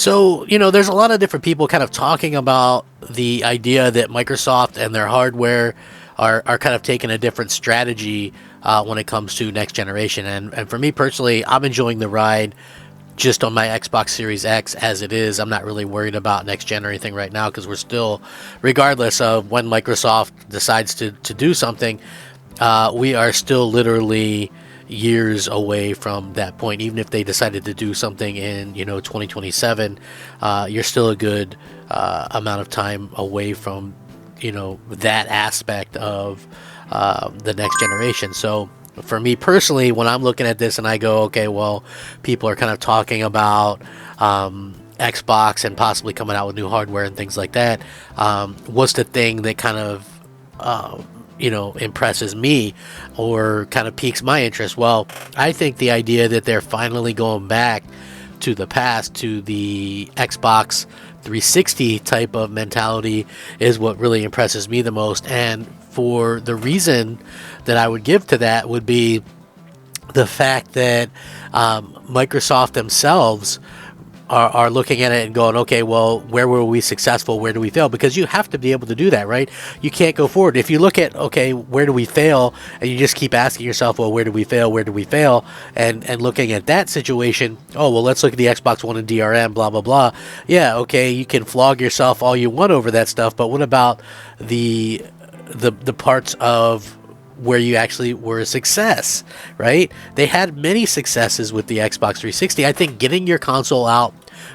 So, there's a lot of different people kind of talking about the idea that Microsoft and their hardware are kind of taking a different strategy when it comes to next generation. And for me personally, I'm enjoying the ride just on my Xbox Series X as it is. I'm not really worried about next gen or anything right now, because we're still, regardless of when Microsoft decides to do something, we are still literally years away from that point. Even if they decided to do something in 2027, you're still a good amount of time away from that aspect of the next generation. So for me personally, when I'm looking at this and I go, okay, well, people are kind of talking about Xbox and possibly coming out with new hardware and things like that, what's the thing that kind of impresses me or kind of piques my interest? Well, I think the idea that they're finally going back to the past, to the Xbox 360 type of mentality, is what really impresses me the most. And for the reason that I would give to that would be the fact that Microsoft themselves are looking at it and going, okay, well, where were we successful? Where do we fail? Because you have to be able to do that, right? You can't go forward. If you look at, okay, where do we fail? And you just keep asking yourself, well, where do we fail? Where do we fail? And looking at that situation, oh, well, let's look at the Xbox One and DRM, blah, blah, blah. Yeah, okay, you can flog yourself all you want over that stuff, but what about the parts of where you actually were a success, right? They had many successes with the Xbox 360. I think getting your console out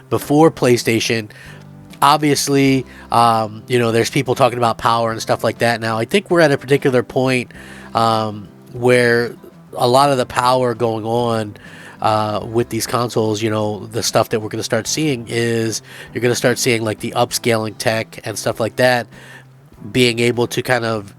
before PlayStation, obviously, there's people talking about power and stuff like that now. I think we're at a particular point where a lot of the power going on with these consoles, the stuff that we're going to start seeing is you're going to start seeing like the upscaling tech and stuff like that being able to kind of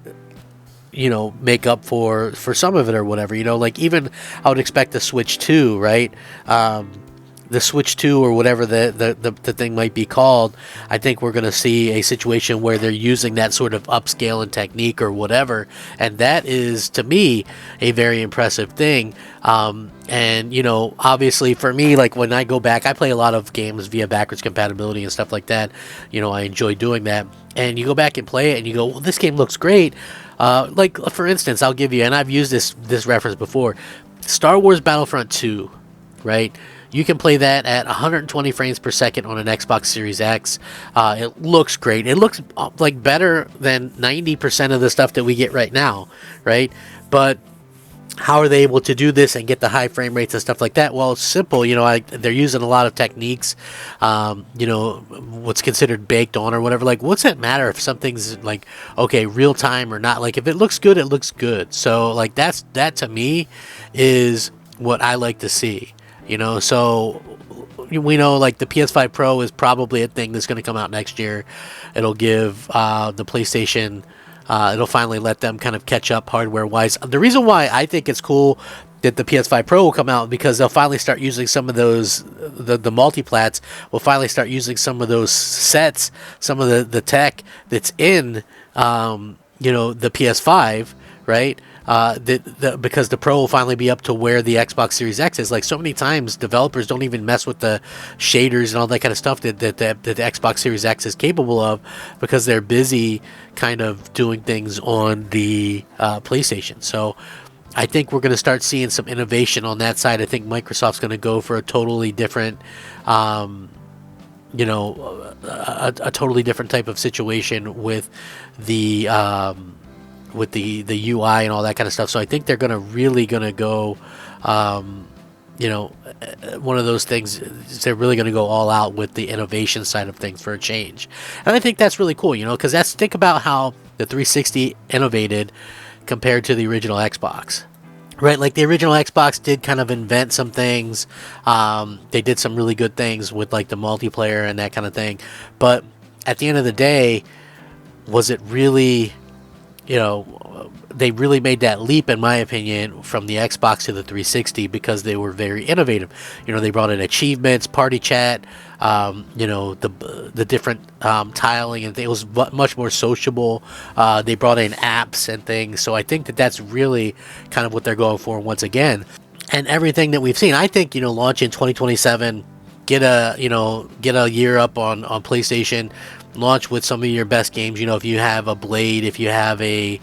make up for some of it or whatever, like even I would expect the Switch 2, right? The Switch 2 or whatever the thing might be called, I think we're going to see a situation where they're using that sort of upscaling technique or whatever, and that is, to me, a very impressive thing. And obviously for me, like when I go back, I play a lot of games via backwards compatibility and stuff like that. I enjoy doing that, and you go back and play it and you go, well, this game looks great. Like for instance, I'll give you, and I've used this reference before, Star Wars Battlefront 2, right? You can play that at 120 frames per second on an Xbox Series X. It looks great. It looks like better than 90% of the stuff that we get right now, right? But how are they able to do this and get the high frame rates and stuff like that? Well, it's simple. They're using a lot of techniques, what's considered baked on or whatever. Like, what's that matter if something's like, okay, real time or not? Like, if it looks good, it looks good. So, like, that to me is what I like to see. So we know like the PS5 Pro is probably a thing that's going to come out next year. It'll give the PlayStation, it'll finally let them kind of catch up hardware wise. The reason why I think it's cool that the PS5 Pro will come out, because they'll finally start using some of those, the multiplats will finally start using some of those sets, some of the tech that's in the PS5, right? Because the Pro will finally be up to where the Xbox Series X is. Like, so many times developers don't even mess with the shaders and all that kind of stuff that the Xbox Series X is capable of, because they're busy kind of doing things on the PlayStation. So I think we're going to start seeing some innovation on that side. I think Microsoft's going to go for a totally different a totally different type of situation with the UI and all that kind of stuff. So I think they're really going to go, one of those things is they're really going to go all out with the innovation side of things for a change. And I think that's really cool, because think about how the 360 innovated compared to the original Xbox. Right, like the original Xbox did kind of invent some things. They did some really good things with like the multiplayer and that kind of thing. But at the end of the day, was it really, they really made that leap, in my opinion, from the Xbox to the 360 because they were very innovative. They brought in achievements, party chat, the different tiling, and it was much more sociable. They brought in apps and things. So I think that's really kind of what they're going for once again. And everything that we've seen, I think, launch in 2027, get a get a year up on PlayStation, launch with some of your best games. If you have a Blade, if you have a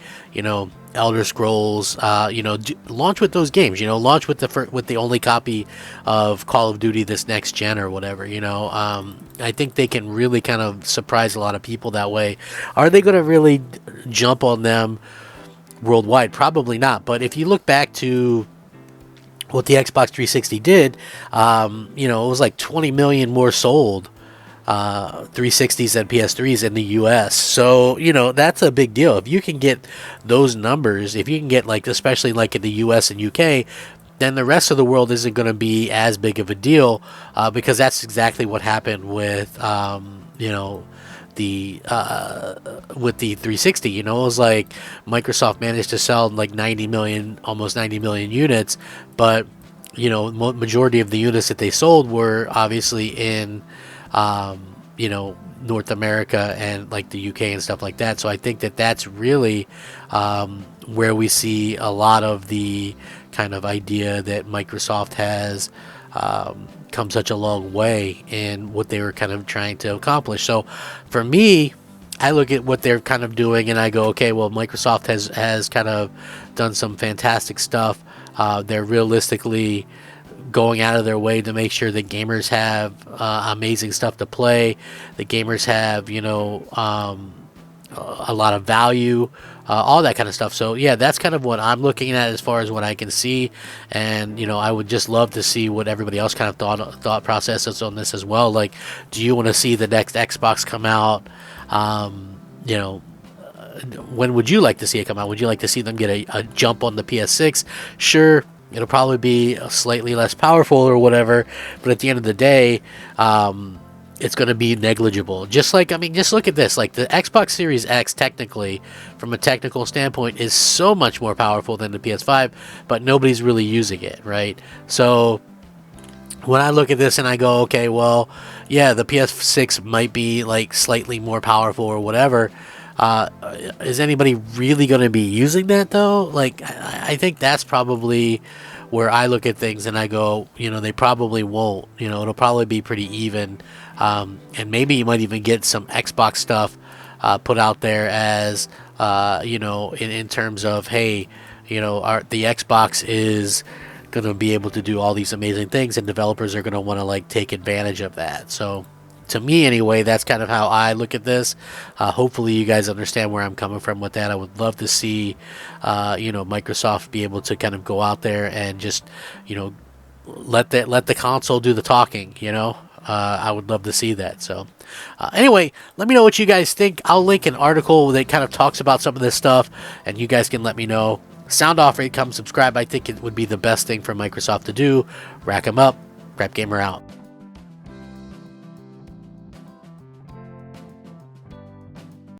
Elder Scrolls, launch with those games. Launch with the only copy of Call of Duty this next gen or whatever. I think they can really kind of surprise a lot of people that way. Are they going to really jump on them worldwide? Probably not. But if you look back to what the Xbox 360 did, it was like 20 million more sold 360s and PS3s in the US. So, that's a big deal. If you can get those numbers, if you can get especially in the US and UK, then the rest of the world isn't going to be as big of a deal, because that's exactly what happened with, the with the 360. It was like Microsoft managed to sell almost 90 million units, but majority of the units that they sold were obviously in North America and the UK and stuff like that. So I think that that's really where we see a lot of the kind of idea that Microsoft has come such a long way in what they were kind of trying to accomplish. So for me, I look at what they're kind of doing and I go, okay, well, Microsoft has kind of done some fantastic stuff. They're realistically going out of their way to make sure that gamers have amazing stuff to play. The gamers have, a lot of value, all that kind of stuff. So yeah, that's kind of what I'm looking at as far as what I can see. And I would just love to see what everybody else kind of thought process is on this as well. Do you want to see the next Xbox come out? When would you like to see it come out? Would you like to see them get a jump on the PS6? Sure, it'll probably be slightly less powerful or whatever, but at the end of the day, it's going to be negligible. Just look at this. The Xbox Series X, technically, from a technical standpoint, is so much more powerful than the PS5, but nobody's really using it, right? So when I look at this and I go, okay, well, yeah, the PS6 might be slightly more powerful or whatever. Is anybody really going to be using that though? I think that's probably where I look at things and I go, they probably won't. It'll probably be pretty even. And maybe you might even get some Xbox stuff put out there as, in terms of, hey, the Xbox is going to be able to do all these amazing things and developers are going to want to take advantage of that. So to me anyway, that's kind of how I look at this. Hopefully you guys understand where I'm coming from with that. I would love to see, Microsoft be able to kind of go out there and just, let the console do the talking, I would love to see that. So anyway, let me know what you guys think. I'll link an article that kind of talks about some of this stuff and you guys can let me know. Sound off, rate, come subscribe. I think it would be the best thing for Microsoft to do. Rack 'em up. Crap Gamer out.